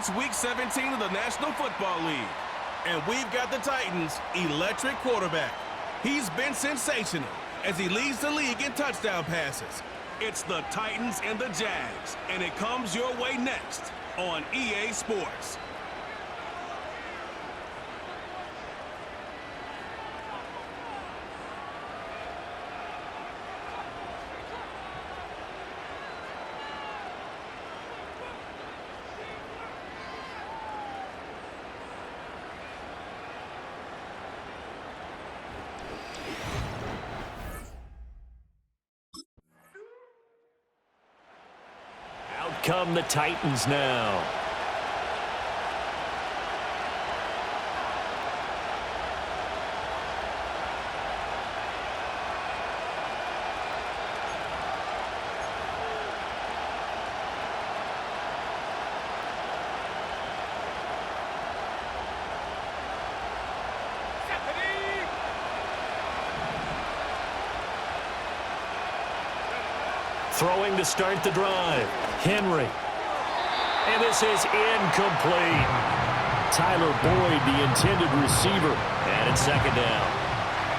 It's Week 17 of the National Football League. And we've got the Titans' electric quarterback. He's been sensational as he leads the league in touchdown passes. It's the Titans and the Jags, and it comes your way next on EA Sports. Come the Titans now. Throwing to start the drive. Henry. And this is incomplete. Tyler Boyd, the intended receiver. And it's second down.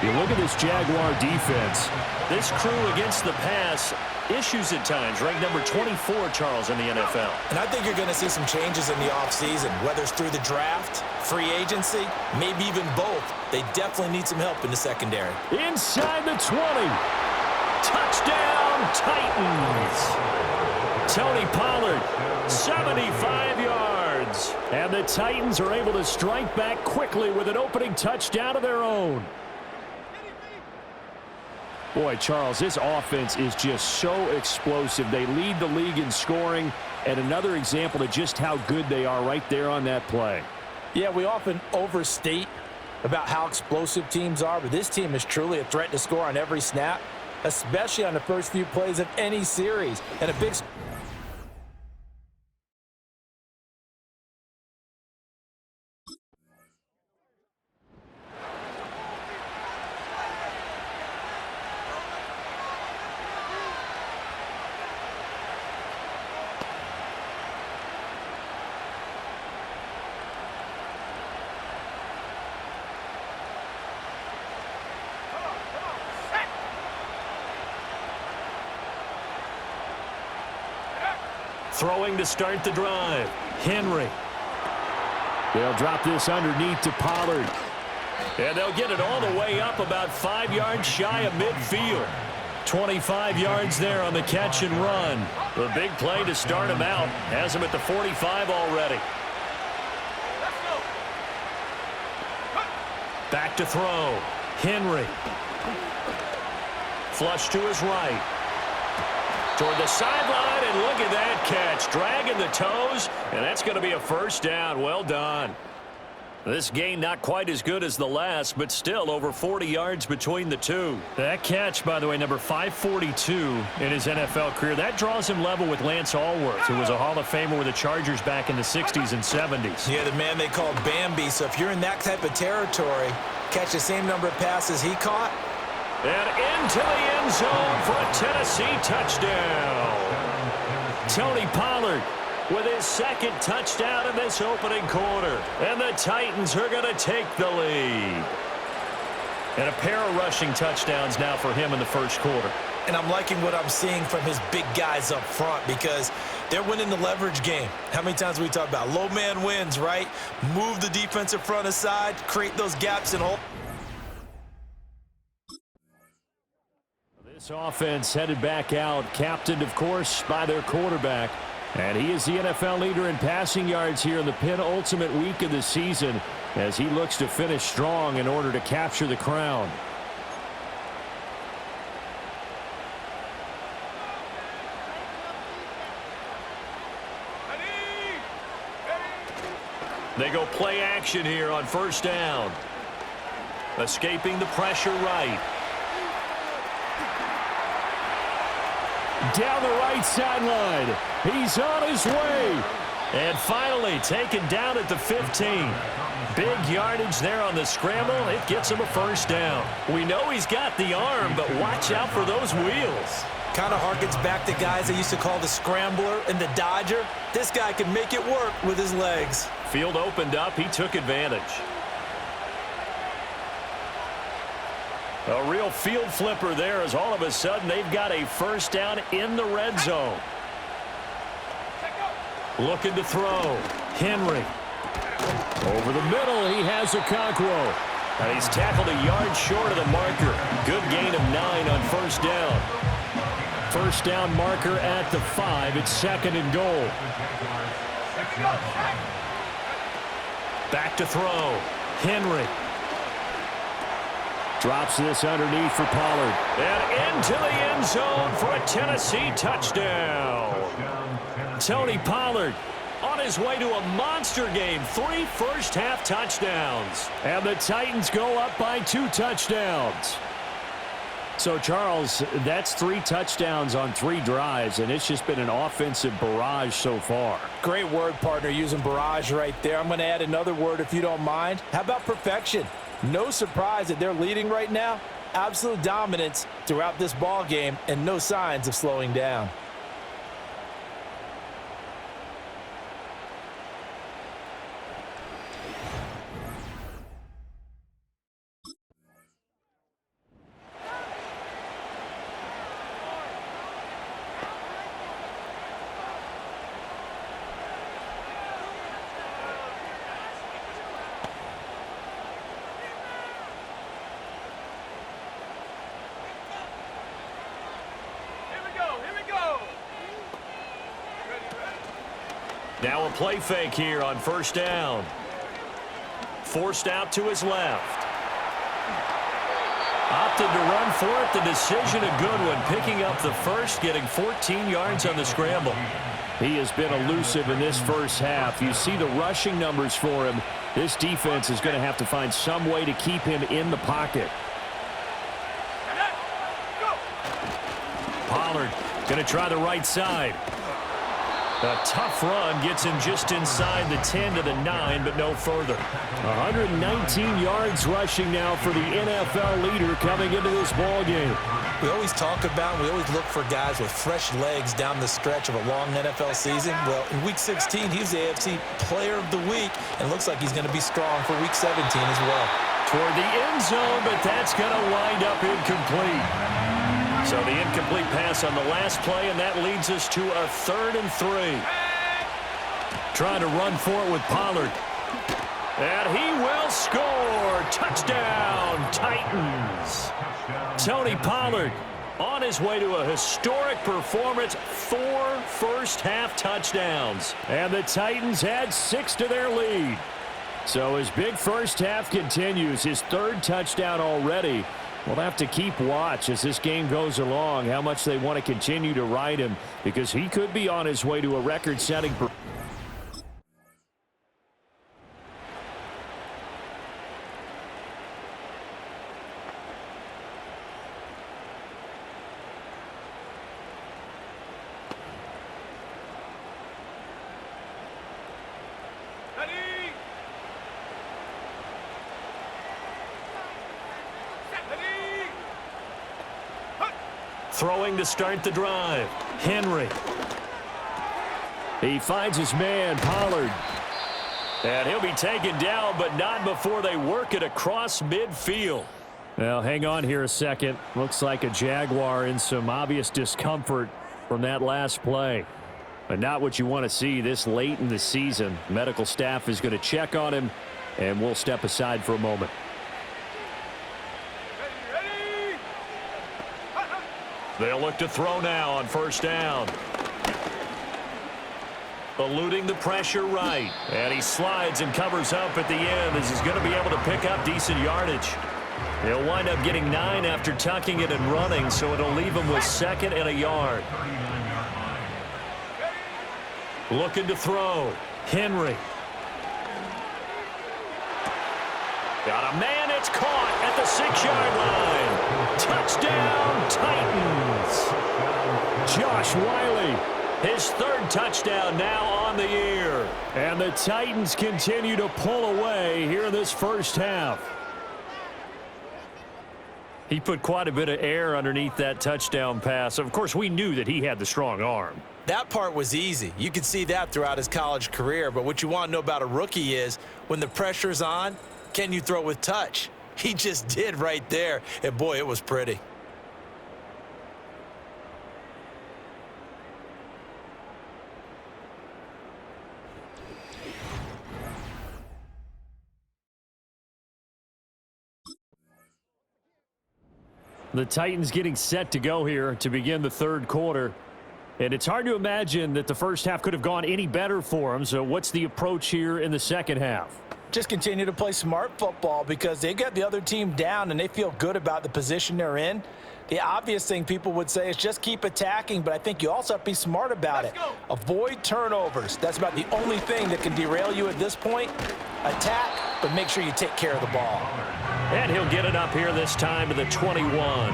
You look at this Jaguar defense. This crew against the pass, issues at times. Ranked number 24, Charles, in the NFL. And I think you're going to see some changes in the offseason, whether it's through the draft, free agency, maybe even both. They definitely need some help in the secondary. Inside the 20. Touchdown, Titans. Tony Pollard, 75 yards. And the Titans are able to strike back quickly with an opening touchdown of their own. Boy, Charles, this offense is just so explosive. They lead the league in scoring, and another example of just how good they are right there on that play. Yeah, we often overstate about how explosive teams are, but this team is truly a threat to score on every snap, especially on the first few plays of any series. And a big... Throwing to start the drive. Henry. They'll drop this underneath to Pollard. And they'll get it all the way up about 5 yards shy of midfield. 25 yards there on the catch and run. The big play to start him out. Has him at the 45 already. Back to throw. Henry. Flush to his right. Toward the sideline, and look at that catch. Dragging the toes, and that's going to be a first down. Well done. This gain not quite as good as the last, but still over 40 yards between the two. That catch, by the way, number 542 in his NFL career, that draws him level with Lance Allworth, who was a Hall of Famer with the Chargers back in the 60s and 70s. Yeah, the man they called Bambi. So if you're in that type of territory, catch the same number of passes he caught. And into the end zone for a Tennessee touchdown. Tony Pollard with his second touchdown in this opening quarter. And the Titans are going to take the lead. And a pair of rushing touchdowns now for him in the first quarter. And I'm liking what I'm seeing from his big guys up front because they're winning the leverage game. How many times we talk about low man wins, right? Move the defensive front aside, create those gaps and all. This offense headed back out, captained, of course, by their quarterback. And he is the NFL leader in passing yards here in the penultimate week of the season as he looks to finish strong in order to capture the crown. They go play action here on first down. Escaping the pressure right. Down the right sideline. He's on his way. And finally taken down at the 15. Big yardage there on the scramble. It gets him a first down. We know he's got the arm, but watch out for those wheels. Kind of harkens back to guys they used to call the scrambler and the dodger. This guy can make it work with his legs. Field opened up. He took advantage. A real field flipper there as all of a sudden they've got a first down in the red zone. Looking to throw. Henry. Over the middle, he has Okonkwo. And he's tackled a yard short of the marker. Good gain of 9 on first down. First down marker at the 5. It's 2nd and goal. Back to throw. Henry. Drops this underneath for Pollard. And into the end zone for a Tennessee touchdown. Tony Pollard on his way to a monster game. 3 first-half touchdowns. And the Titans go up by 2 touchdowns. So, Charles, that's 3 touchdowns on 3 drives, and it's just been an offensive barrage so far. Great word, partner, using barrage right there. I'm going to add another word if you don't mind. How about perfection? No surprise that they're leading right now. Absolute dominance throughout this ball game and no signs of slowing down. Now a play fake here on first down. Forced out to his left. Opted to run for it. The decision a good one. Picking up the first, getting 14 yards on the scramble. He has been elusive in this first half. You see the rushing numbers for him. This defense is going to have to find some way to keep him in the pocket. Pollard going to try the right side. A tough run gets him just inside the 10 to the 9, but no further. 119 yards rushing now for the NFL leader coming into this ball game. We always talk about, we always look for guys with fresh legs down the stretch of a long NFL season. Well, in Week 16, he was the AFC Player of the Week, and looks like he's going to be strong for Week 17 as well. Toward the end zone, but that's going to wind up incomplete. So the incomplete pass on the last play, and that leads us to a 3rd and 3. Trying to run for it with Pollard. And he will score. Touchdown, Titans. Tony Pollard on his way to a historic performance. 4 first-half touchdowns. And the Titans add 6 to their lead. So his big first half continues. His 3rd touchdown already. We'll have to keep watch as this game goes along, how much they want to continue to ride him, because he could be on his way to a record-setting performance. Throwing to start the drive. Henry. He finds his man, Pollard. And he'll be taken down, but not before they work it across midfield. Now, hang on here a second. Looks like a Jaguar in some obvious discomfort from that last play. But not what you want to see this late in the season. Medical staff is going to check on him, and we'll step aside for a moment. They'll look to throw now on first down. Eluding the pressure right. And he slides and covers up at the end as he's going to be able to pick up decent yardage. He'll wind up getting 9 after tucking it and running, so it'll leave him with 2nd and a yard. Looking to throw. Henry. Got a man, it's caught at the 6-yard line. Touchdown, Titans. Josh Wiley, his 3rd touchdown now on the year. And the Titans continue to pull away here in this first half. He put quite a bit of air underneath that touchdown pass. Of course, we knew that he had the strong arm. That part was easy. You could see that throughout his college career. But what you want to know about a rookie is when the pressure's on, can you throw with touch? He just did right there. And, boy, it was pretty. The Titans getting set to go here to begin the third quarter. And it's hard to imagine that the first half could have gone any better for them. So what's the approach here in the second half? Just continue to play smart football because they got the other team down and they feel good about the position they're in. The obvious thing people would say is just keep attacking, but I think you also have to be smart about it. Avoid turnovers. That's about the only thing that can derail you at this point. Attack, but make sure you take care of the ball. And he'll get it up here this time to the 21.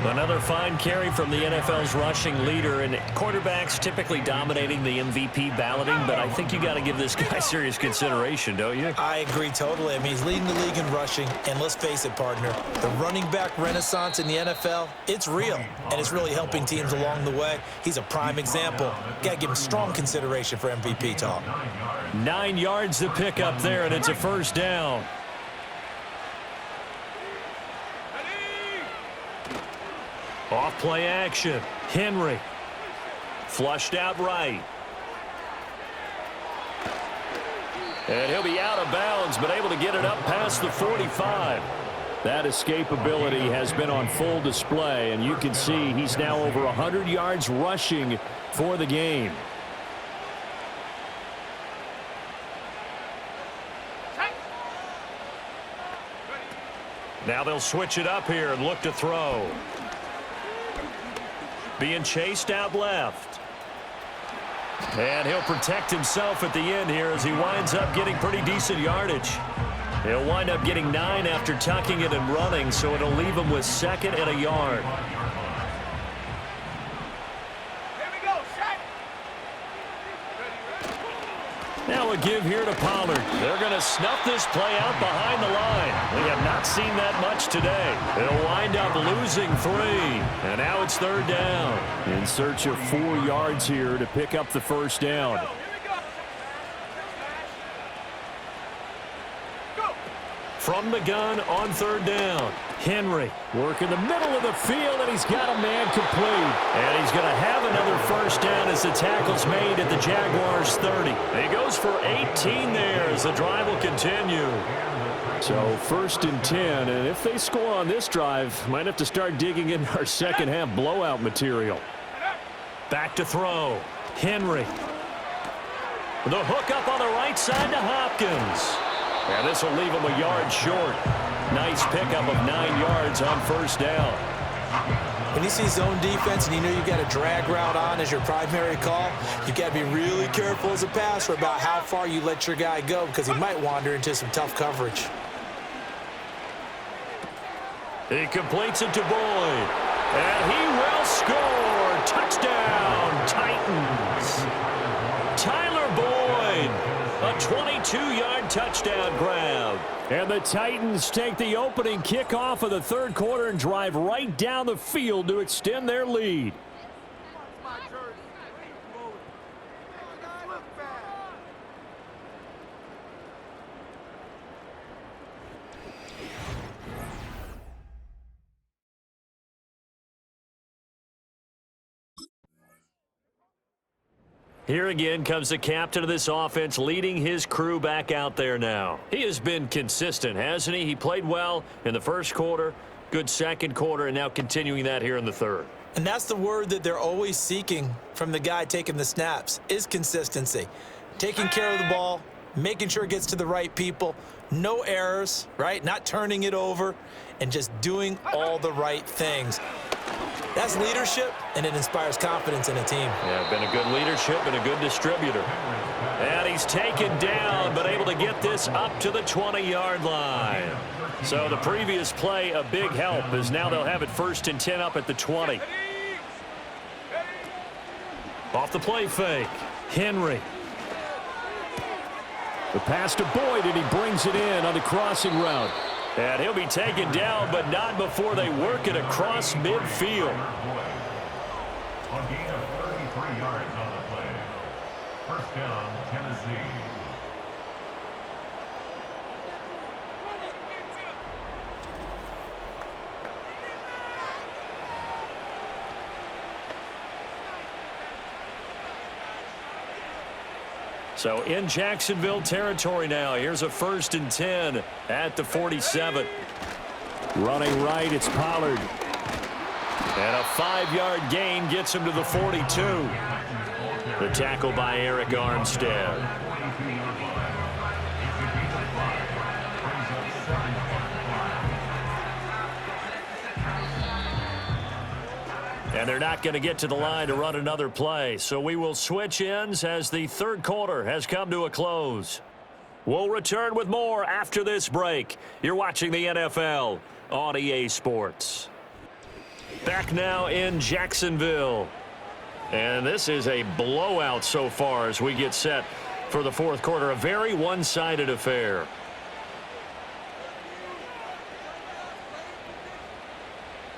Another fine carry from the NFL's rushing leader, and quarterbacks typically dominating the MVP balloting, but I think you got to give this guy serious consideration, don't you? I agree totally. I mean, he's leading the league in rushing, and let's face it, partner, the running back renaissance in the NFL, it's real, and it's really helping teams along the way. He's a prime example. Got to give him strong consideration for MVP talk. 9 yards to pick up there, and it's a first down. Off play action. Henry. Flushed out right. And he'll be out of bounds, but able to get it up past the 45. That escapability has been on full display, and you can see he's now over 100 yards rushing for the game. Now they'll switch it up here and look to throw. Being chased out left. And he'll protect himself at the end here as he winds up getting pretty decent yardage. He'll wind up getting 9 after tucking it and running, so it'll leave him with 2nd and a yard. Now a give here to Pollard. They're going to snuff this play out behind the line. We have not seen that much today. They'll wind up losing 3. And now it's 3rd down. In search of 4 yards here to pick up the first down. From the gun on 3rd down. Henry working the middle of the field, and he's got a man complete. And he's going to have another first down as the tackle's made at the Jaguars' 30. He goes for 18 there as the drive will continue. So 1st and 10, and if they score on this drive, might have to start digging in our second half blowout material. Back to throw. Henry. The hook up on the right side to Hopkins. And this will leave him a yard short. Nice pickup of 9 yards on 1st down. When you see zone defense and you know you've got a drag route on as your primary call, you've got to be really careful as a passer about how far you let your guy go because he might wander into some tough coverage. He completes it to Boyd. And he will score. Touchdown, Titans. Tyler Boyd. A 22-yard touchdown grab. And the Titans take the opening kickoff of the 3rd quarter and drive right down the field to extend their lead. Here again comes the captain of this offense, leading his crew back out there now. He has been consistent, hasn't he? He played well in the 1st quarter, good 2nd quarter, and now continuing that here in the 3rd. And that's the word that they're always seeking from the guy taking the snaps, is consistency. Taking care of the ball, making sure it gets to the right people, no errors, right? Not turning it over, and just doing all the right things. That's leadership, and it inspires confidence in a team. Yeah, been a good leadership and a good distributor. And he's taken down, but able to get this up to the 20-yard line. So the previous play, a big help, as now they'll have it 1st and 10 up at the 20. Off the play fake, Henry. The pass to Boyd, and he brings it in on the crossing route. And he'll be taken down, but not before they work it across midfield. A gain of 33 yards on the play. First down, Tennessee. So in Jacksonville territory now. Here's a 1st and 10 at the 47. Running right, it's Pollard. And a 5-yard gain gets him to the 42. The tackle by Eric Armstead. And they're not going to get to the line to run another play. So we will switch ends as the third quarter has come to a close. We'll return with more after this break. You're watching the NFL on EA Sports. Back now in Jacksonville. And this is a blowout so far as we get set for the fourth quarter. A very one-sided affair.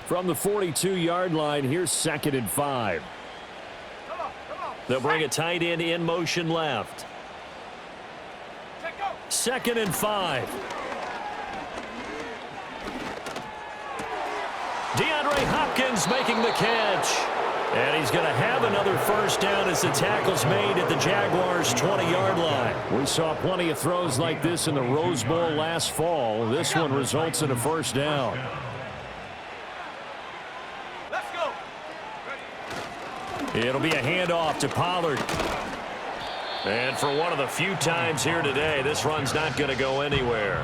From the 42-yard line, here's 2nd and 5. They'll bring a tight end in motion left. 2nd and 5. DeAndre Hopkins making the catch. And he's going to have another first down as the tackle's made at the Jaguars' 20-yard line. We saw plenty of throws like this in the Rose Bowl last fall. This one results in a first down. It'll be a handoff to Pollard. And for one of the few times here today, this run's not going to go anywhere.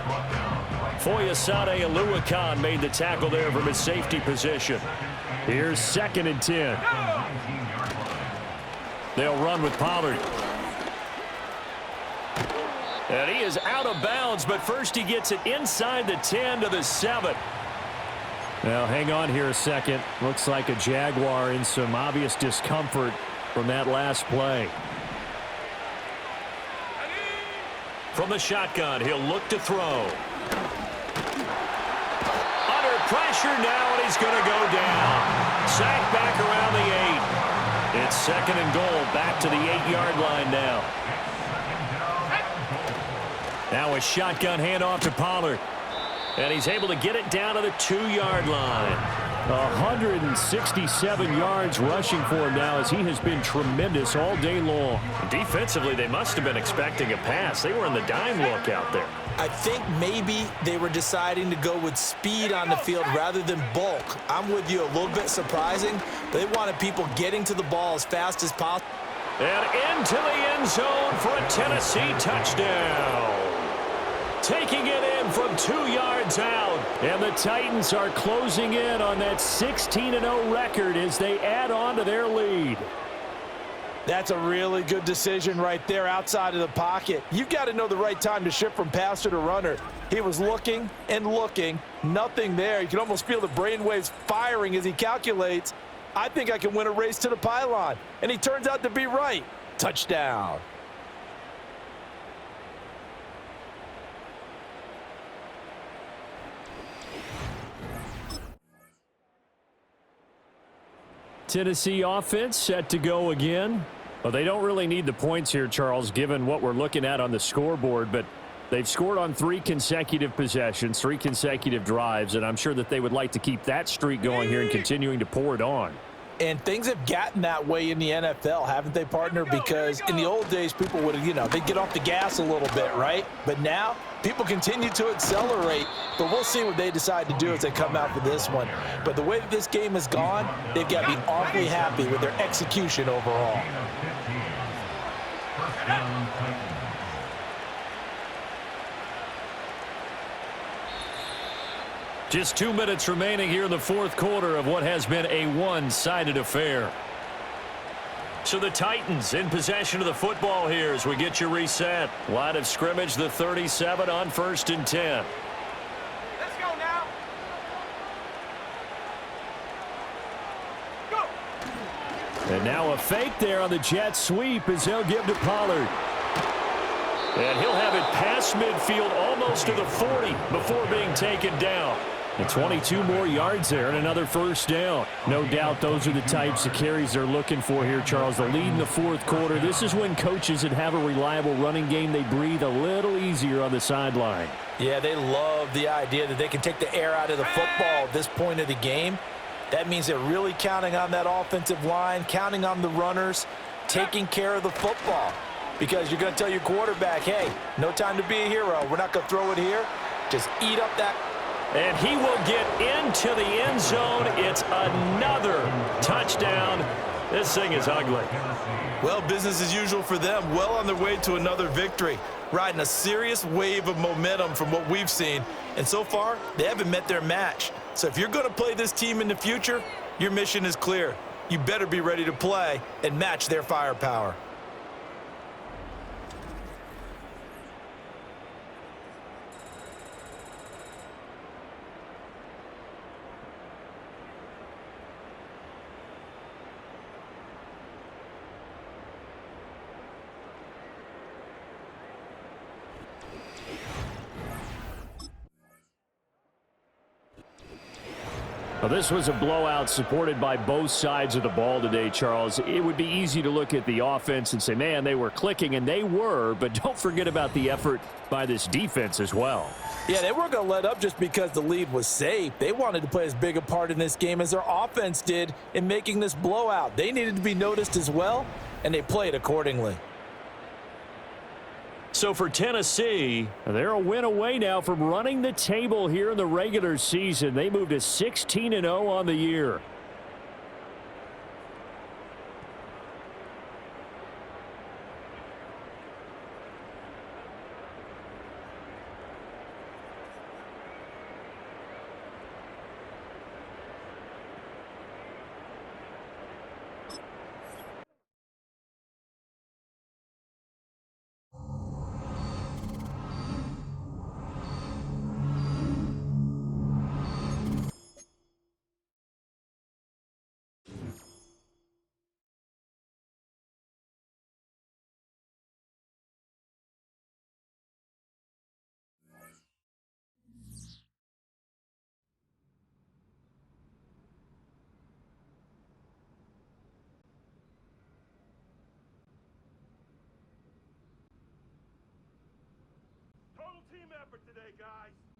Foyesade Oluwakan made the tackle there from his safety position. Here's 2nd and 10. They'll run with Pollard. And he is out of bounds, but first he gets it inside the 10 to the 7. Now, hang on here a second. Looks like a Jaguar in some obvious discomfort from that last play. From the shotgun, he'll look to throw. Under pressure now, and he's going to go down. Sacked back around the 8. It's 2nd and goal, back to the 8-yard line now. Now a shotgun handoff to Pollard. And he's able to get it down to the 2-yard line. 167 yards rushing for him now as he has been tremendous all day long. Defensively, they must have been expecting a pass. They were in the dime look out there. I think maybe they were deciding to go with speed on the field rather than bulk. I'm with you, a little bit surprising. They wanted people getting to the ball as fast as possible. And into the end zone for a Tennessee touchdown. Taking it in from 2 yards out. And the Titans are closing in on that 16-0 record as they add on to their lead. That's a really good decision right there outside of the pocket. You've got to know the right time to shift from passer to runner. He was looking and looking, nothing there. You can almost feel the brainwaves firing as he calculates, I think I can win a race to the pylon. And he turns out to be right. Touchdown. Tennessee offense set to go again. Well, they don't really need the points here, Charles, given what we're looking at on the scoreboard, but they've scored on 3 consecutive possessions, 3 consecutive drives, and I'm sure that they would like to keep that streak going here and continuing to pour it on. And things have gotten that way in the NFL, haven't they, partner? Because in the old days, people would, they'd get off the gas a little bit, right? But now, people continue to accelerate. But we'll see what they decide to do as they come out for this one. But the way that this game has gone, they've got to be awfully happy with their execution overall. Just 2 minutes remaining here in the fourth quarter of what has been a one-sided affair. So the Titans in possession of the football here as we get you reset. Line of scrimmage, the 37 on 1st and 10. Let's go now. Go. And now a fake there on the jet sweep as they'll give to Pollard. And he'll have it past midfield almost to the 40 before being taken down. And 22 more yards there and another first down. No doubt those are the types of carries they're looking for here, Charles. The lead in the fourth quarter. This is when coaches that have a reliable running game, they breathe a little easier on the sideline. Yeah, they love the idea that they can take the air out of the football at this point of the game. That means they're really counting on that offensive line, counting on the runners, taking care of the football. Because you're going to tell your quarterback, hey, no time to be a hero. We're not going to throw it here. Just eat up that. And he will get into the end zone. It's another touchdown. This thing is ugly. Well, business as usual for them. Well on their way to another victory. Riding a serious wave of momentum from what we've seen. And so far, they haven't met their match. So if you're going to play this team in the future, your mission is clear. You better be ready to play and match their firepower. Well, this was a blowout supported by both sides of the ball today, Charles. It would be easy to look at the offense and say, man, they were clicking, and they were, but don't forget about the effort by this defense as well. Yeah, they weren't going to let up just because the lead was safe. They wanted to play as big a part in this game as their offense did in making this blowout. They needed to be noticed as well, and they played accordingly. So for Tennessee, they're a win away now from running the table here in the regular season. They moved to 16-0 on the year. Total team effort today, guys.